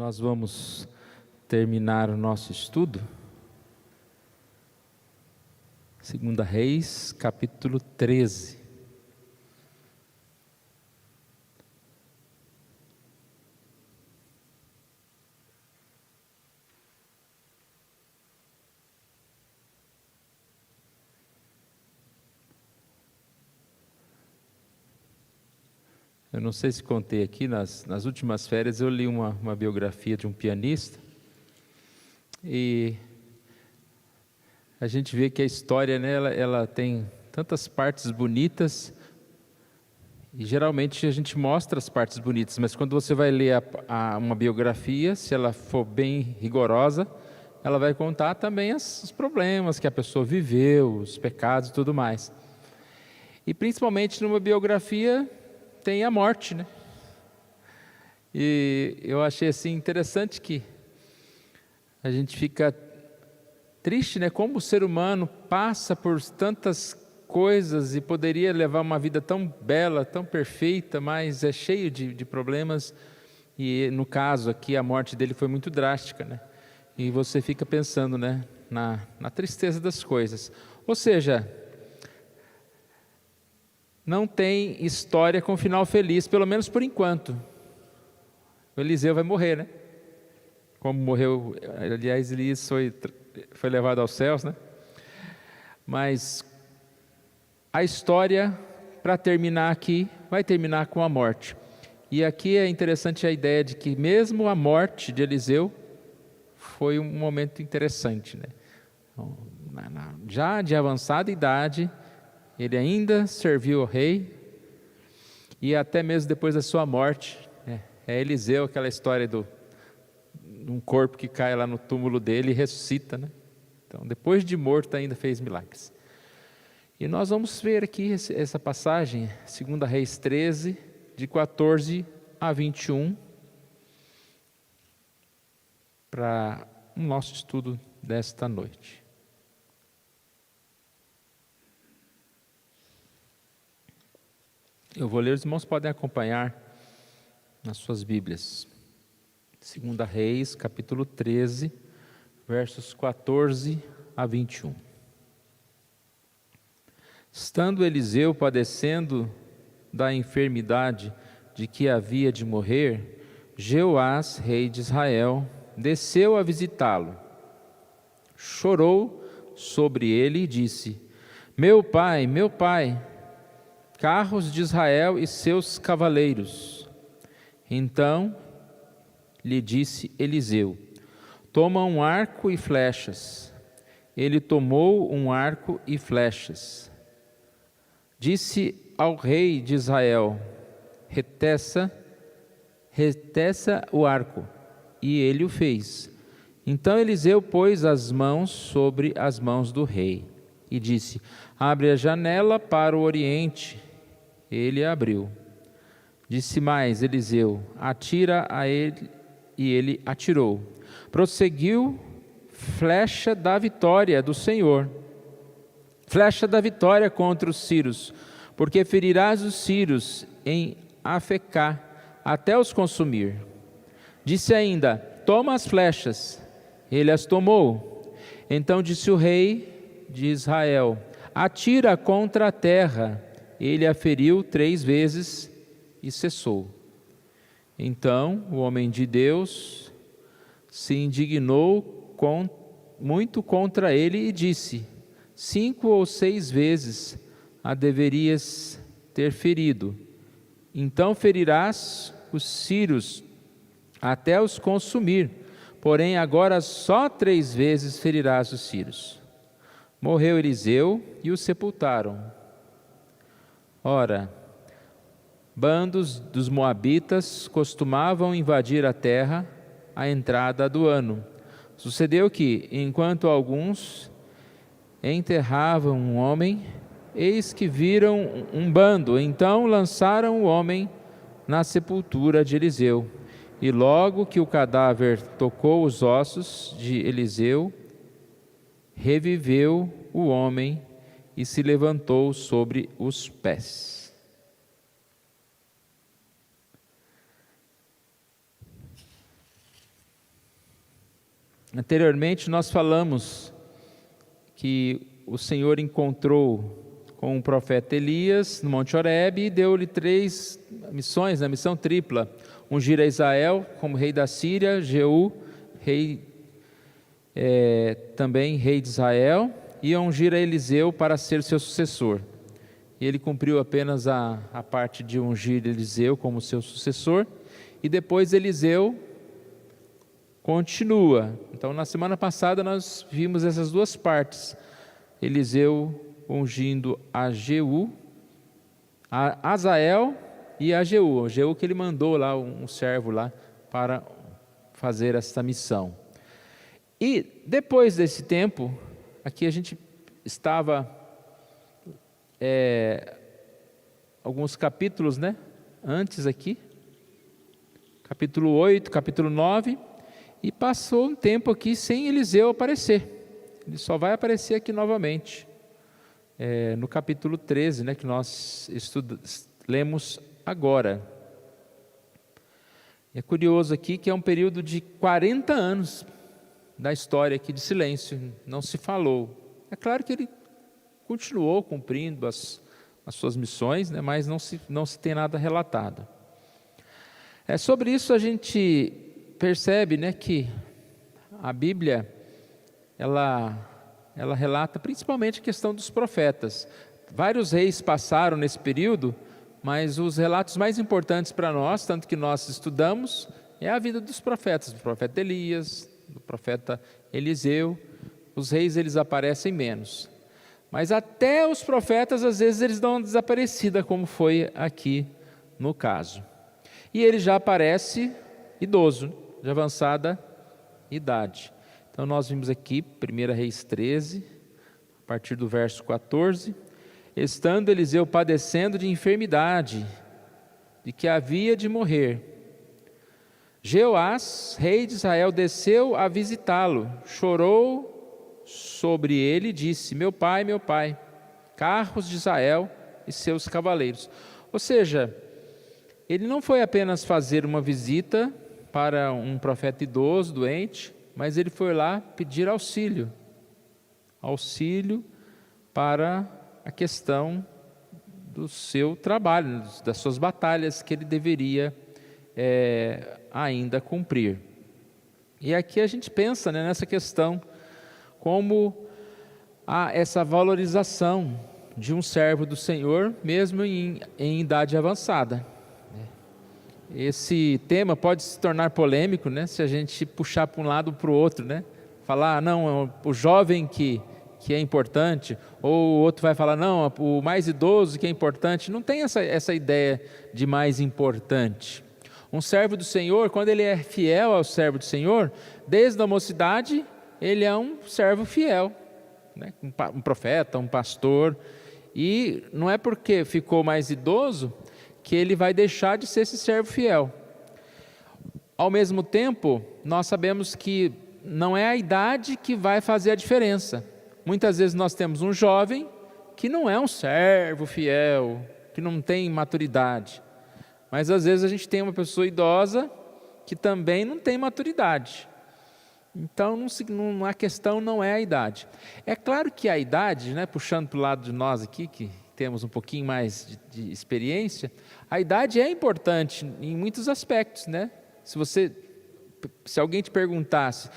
Nós vamos terminar o nosso estudo. 2 Reis, capítulo 13. Eu não sei se contei aqui, nas últimas férias eu li uma biografia de um pianista e a gente vê que a história, né, ela tem tantas partes bonitas e geralmente a gente mostra as partes bonitas, mas quando você vai ler uma biografia, se ela for bem rigorosa, ela vai contar também os problemas que a pessoa viveu, os pecados e tudo mais. E principalmente numa biografia tem a morte, né? E eu achei assim interessante que a gente fica triste, né? Como o ser humano passa por tantas coisas e poderia levar uma vida tão bela, tão perfeita, mas é cheio de problemas. E no caso aqui a morte dele foi muito drástica, né? E você fica pensando, né? Na tristeza das coisas. Ou seja, não tem história com final feliz, pelo menos por enquanto. O Eliseu vai morrer, né? Como morreu, aliás, Elias foi levado aos céus, né? Mas a história, para terminar aqui, vai terminar com a morte. E aqui é interessante a ideia de que mesmo a morte de Eliseu foi um momento interessante, né? Já de avançada idade, ele ainda serviu ao rei, e até mesmo depois da sua morte, é Eliseu, aquela história de um corpo que cai lá no túmulo dele e ressuscita, né? Então, depois de morto ainda fez milagres. E nós vamos ver aqui essa passagem, 2 Reis 13, de 14 a 21, para o nosso estudo desta noite. Eu vou ler, os irmãos podem acompanhar nas suas Bíblias. 2 Reis, capítulo 13, versos 14 a 21. Estando Eliseu padecendo da enfermidade de que havia de morrer, Jeoás, rei de Israel, desceu a visitá-lo. Chorou sobre ele e disse: meu pai, carros de Israel e seus cavaleiros. Então lhe disse Eliseu: toma um arco e flechas. Ele tomou um arco e flechas. Disse ao rei de Israel: reteça o arco. E ele o fez. Então Eliseu pôs as mãos sobre as mãos do rei e disse: abre a janela para o oriente. Ele abriu. Disse mais Eliseu: atira a ele. E ele atirou. Prosseguiu: flecha da vitória do Senhor. Flecha da vitória contra os sírios, porque ferirás os sírios em Afecá, até os consumir. Disse ainda: toma as flechas. Ele as tomou. Então disse o rei de Israel: atira contra a terra. Ele a feriu 3 vezes e cessou. Então o homem de Deus se indignou muito contra ele e disse: 5 ou 6 vezes a deverias ter ferido. Então ferirás os sírios até os consumir, porém agora só 3 vezes ferirás os sírios. Morreu Eliseu e o sepultaram. Ora, bandos dos moabitas costumavam invadir a terra à entrada do ano. Sucedeu que, enquanto alguns enterravam um homem, eis que viram um bando, então lançaram o homem na sepultura de Eliseu. E logo que o cadáver tocou os ossos de Eliseu, reviveu o homem e se levantou sobre os pés. Anteriormente nós falamos que o Senhor encontrou com o profeta Elias no Monte Horebe e deu-lhe 3 missões, a missão tripla: ungir a Israel como rei da Síria, Jeú, também rei de Israel, e ungir a Eliseu para ser seu sucessor. E ele cumpriu apenas a parte de ungir Eliseu como seu sucessor, e depois Eliseu continua. Então, na semana passada nós vimos essas 2 partes: Eliseu ungindo a Jeú, a Azael e a Jeú. Jeú que ele mandou lá um servo lá para fazer essa missão. E depois desse tempo, aqui a gente estava alguns capítulos, né? Antes aqui, capítulo 8, capítulo 9, e passou um tempo aqui sem Eliseu aparecer. Ele só vai aparecer aqui novamente, no capítulo 13, né? Que nós lemos agora. É curioso aqui que é um período de 40 anos da história aqui de silêncio, não se falou. É claro que ele continuou cumprindo as suas missões, né, mas não se tem nada relatado. Sobre isso a gente percebe, né, que a Bíblia ela relata principalmente a questão dos profetas. Vários reis passaram nesse período, mas os relatos mais importantes para nós, tanto que nós estudamos, é a vida dos profetas, do profeta Elias, do profeta Eliseu. Os reis eles aparecem menos, mas até os profetas às vezes eles dão uma desaparecida, como foi aqui no caso. E ele já aparece idoso, de avançada idade. Então nós vimos aqui 1 Reis 13, a partir do verso 14: estando Eliseu padecendo de enfermidade, de que havia de morrer, Jeoás, rei de Israel, desceu a visitá-lo, chorou sobre ele e disse: meu pai, carros de Israel e seus cavaleiros. Ou seja, ele não foi apenas fazer uma visita para um profeta idoso, doente, mas ele foi lá pedir auxílio para a questão do seu trabalho, das suas batalhas que ele deveria ainda cumprir. E aqui a gente pensa, né, nessa questão, como há essa valorização de um servo do Senhor, mesmo em idade avançada. Esse tema pode se tornar polêmico, né, se a gente puxar para um lado ou para o outro, né? Falar, não, o jovem que é importante, ou o outro vai falar, não, o mais idoso que é importante. Não tem essa ideia de mais importante. Um servo do Senhor, quando ele é fiel ao servo do Senhor, desde a mocidade, ele é um servo fiel, né? Um profeta, um pastor, e não é porque ficou mais idoso que ele vai deixar de ser esse servo fiel. Ao mesmo tempo, nós sabemos que não é a idade que vai fazer a diferença. Muitas vezes nós temos um jovem que não é um servo fiel, que não tem maturidade. Mas às vezes a gente tem uma pessoa idosa que também não tem maturidade. Então a questão não é a idade. É claro que a idade, né, puxando para o lado de nós aqui, que temos um pouquinho mais de experiência, a idade é importante em muitos aspectos, né? Se alguém te perguntasse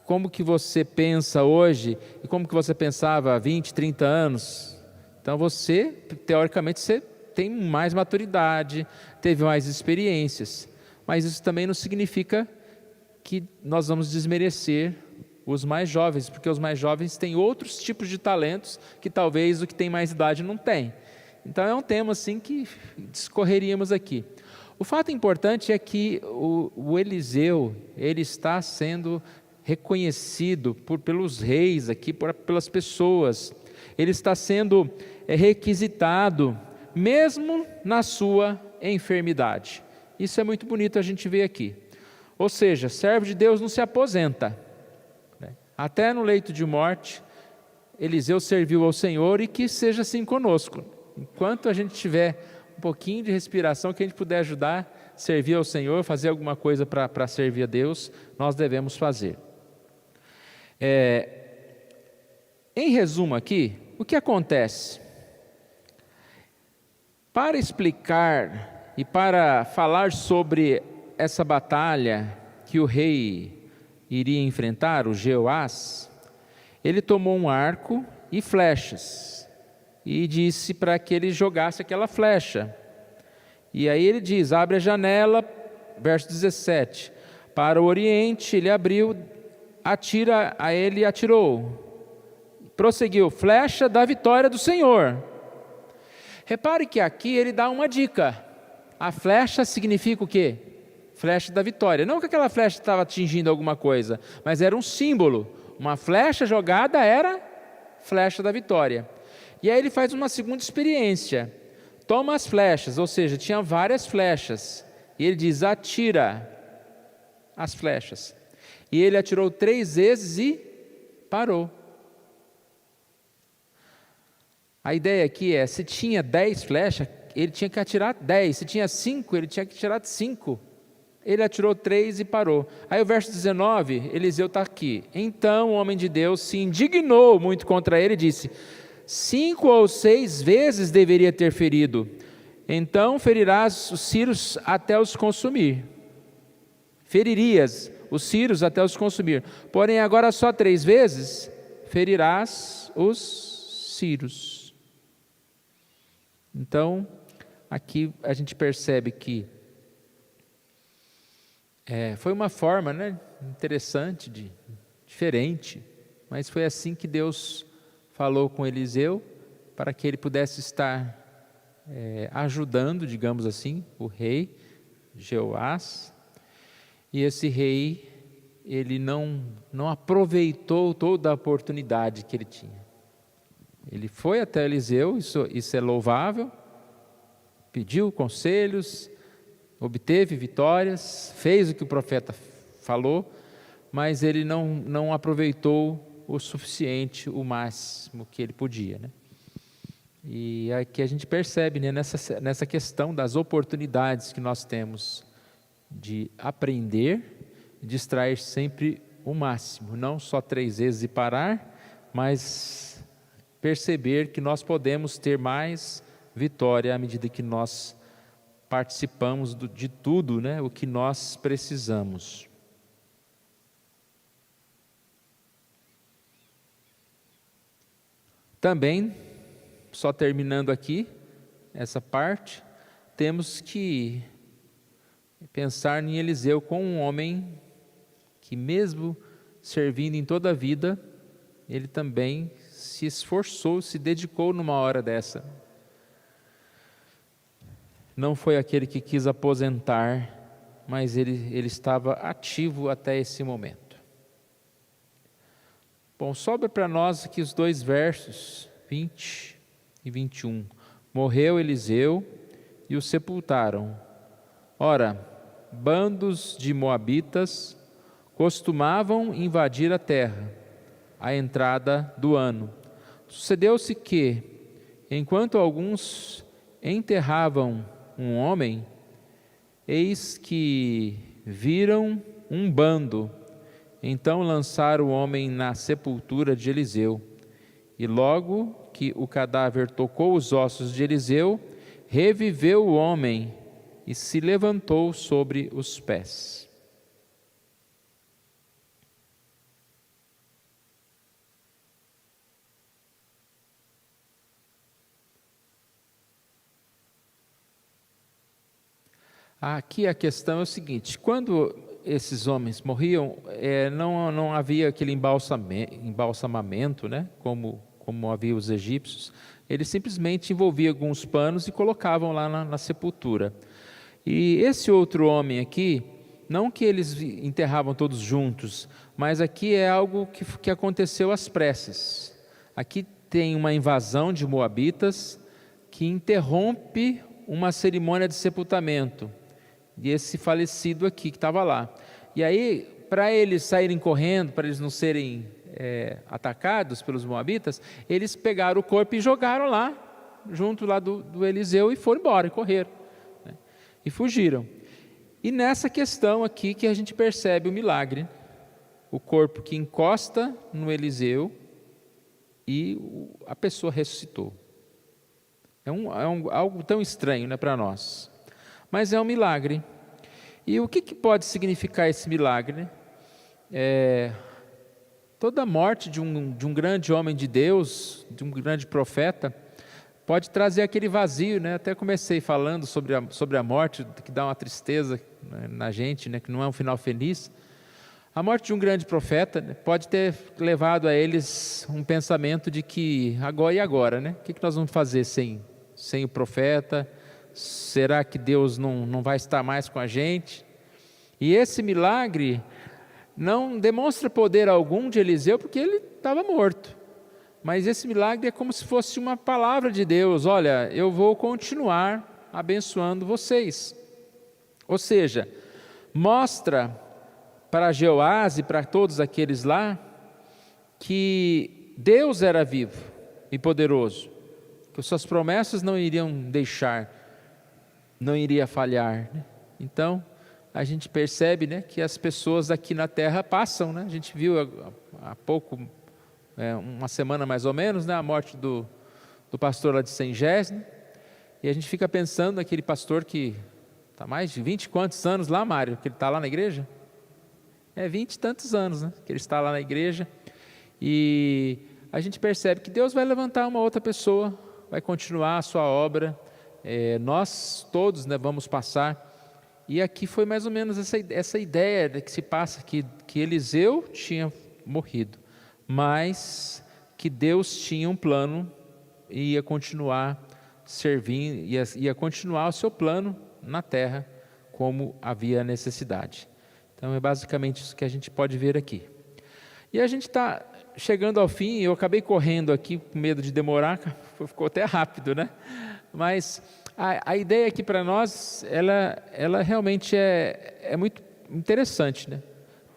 como que você pensa hoje e como que você pensava há 20, 30 anos, então você, teoricamente, você tem mais maturidade, teve mais experiências, mas isso também não significa que nós vamos desmerecer os mais jovens, porque os mais jovens têm outros tipos de talentos que talvez o que tem mais idade não tem. Então é um tema assim que discorreríamos aqui. O fato importante é que o Eliseu, ele está sendo reconhecido pelos reis aqui, pelas pessoas. Ele está sendo requisitado, mesmo na sua enfermidade. Isso é muito bonito a gente ver aqui. Ou seja, servo de Deus não se aposenta. Até no leito de morte, Eliseu serviu ao Senhor, e que seja assim conosco. Enquanto a gente tiver um pouquinho de respiração, que a gente puder ajudar, servir ao Senhor, fazer alguma coisa para servir a Deus, nós devemos fazer. Em resumo aqui, o que acontece? Para explicar e para falar sobre essa batalha que o rei iria enfrentar, o Jeoás, ele tomou um arco e flechas e disse para que ele jogasse aquela flecha. E aí ele diz, abre a janela, verso 17, para o oriente ele abriu, atira a ele e atirou. Prosseguiu, flecha da vitória do Senhor. Repare que aqui ele dá uma dica. A flecha significa o quê? Flecha da vitória. Não que aquela flecha estava atingindo alguma coisa, mas era um símbolo. Uma flecha jogada era flecha da vitória. E aí ele faz uma segunda experiência. Toma as flechas, ou seja, tinha várias flechas. E ele diz, atira as flechas. E ele atirou 3 vezes e parou. A ideia aqui é, se tinha 10 flechas, ele tinha que atirar 10. Se tinha 5, ele tinha que atirar 5. Ele atirou 3 e parou. Aí o verso 19, Eliseu está aqui. Então o homem de Deus se indignou muito contra ele e disse, 5 ou 6 vezes deveria ter ferido. Então ferirás os círios até os consumir. Feririas os círios até os consumir. Porém agora só 3 vezes ferirás os círios. Então, aqui a gente percebe que foi uma forma, interessante, diferente, mas foi assim que Deus falou com Eliseu, para que ele pudesse estar ajudando, digamos assim, o rei Jeoás. E esse rei, ele não aproveitou toda a oportunidade que ele tinha. Ele foi até Eliseu, isso é louvável, pediu conselhos, obteve vitórias, fez o que o profeta falou, mas ele não aproveitou o suficiente, o máximo que ele podia, E aqui a gente percebe, nessa questão das oportunidades que nós temos de aprender, de extrair sempre o máximo, não só 3 vezes e parar, mas perceber que nós podemos ter mais vitória à medida que nós participamos de tudo, o que nós precisamos. Também, só terminando aqui essa parte, temos que pensar em Eliseu como um homem que, mesmo servindo em toda a vida, ele também se esforçou, se dedicou numa hora dessa. Não foi aquele que quis aposentar, mas ele estava ativo até esse momento. Bom, sobra para nós aqui os 2 versos, 20 e 21. Morreu Eliseu e o sepultaram. Ora, bandos de moabitas costumavam invadir a terra, à entrada do ano. Sucedeu-se que, enquanto alguns enterravam um homem, eis que viram um bando. Então lançaram o homem na sepultura de Eliseu. E logo que o cadáver tocou os ossos de Eliseu, reviveu o homem e se levantou sobre os pés. Aqui a questão é o seguinte, quando esses homens morriam, não havia aquele embalsamamento, como havia os egípcios. Eles simplesmente envolviam alguns panos e colocavam lá na sepultura. E esse outro homem aqui, não que eles enterravam todos juntos, mas aqui é algo que aconteceu às pressas. Aqui tem uma invasão de moabitas que interrompe uma cerimônia de sepultamento. E esse falecido aqui que estava lá. E aí, para eles saírem correndo, para eles não serem atacados pelos moabitas, eles pegaram o corpo e jogaram lá, junto lá do Eliseu, e foram embora, e correram, e fugiram. E nessa questão aqui que a gente percebe o milagre, o corpo que encosta no Eliseu e a pessoa ressuscitou. Algo tão estranho, né, para nós. Mas é um milagre. E o que pode significar esse milagre? Toda a morte de um grande homem de Deus, de um grande profeta, pode trazer aquele vazio, né? Até comecei falando sobre a morte, que dá uma tristeza, né, na gente, né, que não é um final feliz. A morte de um grande profeta, né, pode ter levado a eles um pensamento de que agora, né? O que nós vamos fazer sem o profeta? Será que Deus não vai estar mais com a gente? E esse milagre não demonstra poder algum de Eliseu, porque ele estava morto. Mas esse milagre é como se fosse uma palavra de Deus: olha, eu vou continuar abençoando vocês. Ou seja, mostra para Jeoás e para todos aqueles lá que Deus era vivo e poderoso, que suas promessas não iriam não iria falhar, né? Então, a gente percebe, né, que as pessoas aqui na terra passam, né? A gente viu há pouco, uma semana mais ou menos, né, a morte do pastor lá de Sengés, né? E a gente fica pensando naquele pastor que está mais de 20 e quantos anos lá, Mário, que ele está lá na igreja? 20 e tantos anos, né, que ele está lá na igreja. E a gente percebe que Deus vai levantar uma outra pessoa, vai continuar a sua obra. Nós todos, né, vamos passar. E aqui foi mais ou menos essa ideia, né, que se passa, que Eliseu tinha morrido, mas que Deus tinha um plano e ia continuar servindo, ia continuar o seu plano na terra, como havia necessidade. Então é basicamente isso que a gente pode ver aqui. E a gente está chegando ao fim. Eu acabei correndo aqui com medo de demorar, ficou até rápido, né? Mas a ideia aqui para nós, ela realmente é muito interessante, né?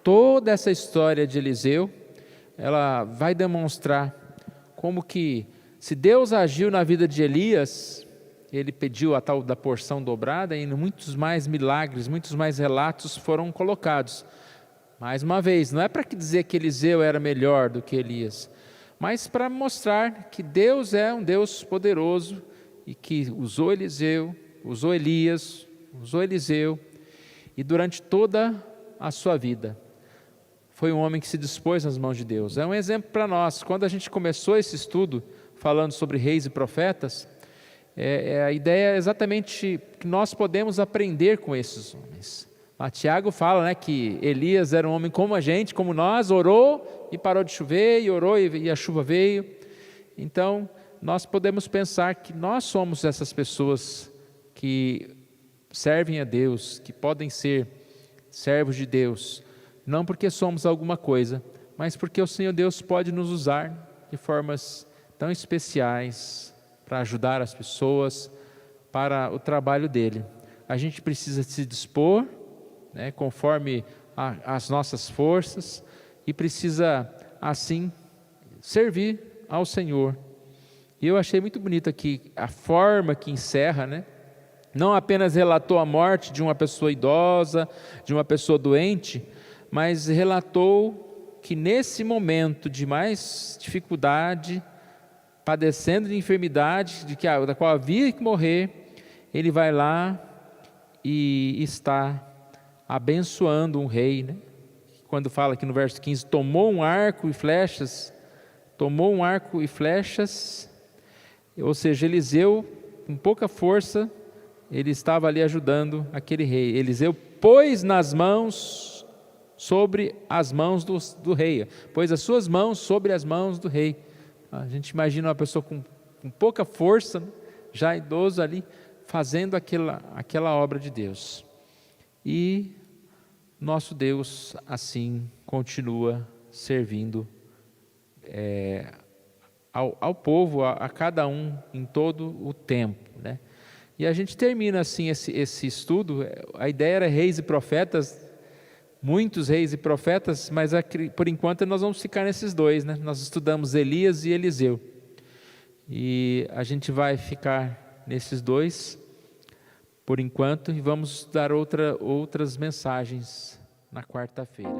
Toda essa história de Eliseu, ela vai demonstrar como que, se Deus agiu na vida de Elias, ele pediu a tal da porção dobrada, e muitos mais milagres, muitos mais relatos foram colocados. Mais uma vez, não é para dizer que Eliseu era melhor do que Elias, mas para mostrar que Deus é um Deus poderoso e que usou Eliseu, usou Elias, usou Eliseu, e durante toda a sua vida foi um homem que se dispôs nas mãos de Deus. É um exemplo para nós. Quando a gente começou esse estudo falando sobre reis e profetas, a ideia é exatamente que nós podemos aprender com esses homens. Tiago fala, né, que Elias era um homem como a gente, como nós, orou e parou de chover, e orou e a chuva veio. Então, nós podemos pensar que nós somos essas pessoas que servem a Deus, que podem ser servos de Deus, não porque somos alguma coisa, mas porque o Senhor Deus pode nos usar de formas tão especiais para ajudar as pessoas, para o trabalho dele. A gente precisa se dispor, né, conforme as nossas forças, e precisa assim servir ao Senhor. E eu achei muito bonito aqui a forma que encerra, né? Não apenas relatou a morte de uma pessoa idosa, de uma pessoa doente, mas relatou que nesse momento de mais dificuldade, padecendo de enfermidade, da qual havia que morrer, ele vai lá e está abençoando um rei, né? Quando fala aqui no verso 15, tomou um arco e flechas, ou seja, Eliseu, com pouca força, ele estava ali ajudando aquele rei. Eliseu pôs sobre as mãos do rei, pôs as suas mãos sobre as mãos do rei. A gente imagina uma pessoa com pouca força, já idoso ali, fazendo aquela obra de Deus. E nosso Deus assim continua servindo ao povo, a cada um, em todo o tempo, né? E a gente termina assim esse estudo. A ideia era reis e profetas, muitos reis e profetas, mas por enquanto nós vamos ficar nesses dois, né? Nós estudamos Elias e Eliseu, e a gente vai ficar nesses dois por enquanto, e vamos dar outras mensagens na quarta-feira.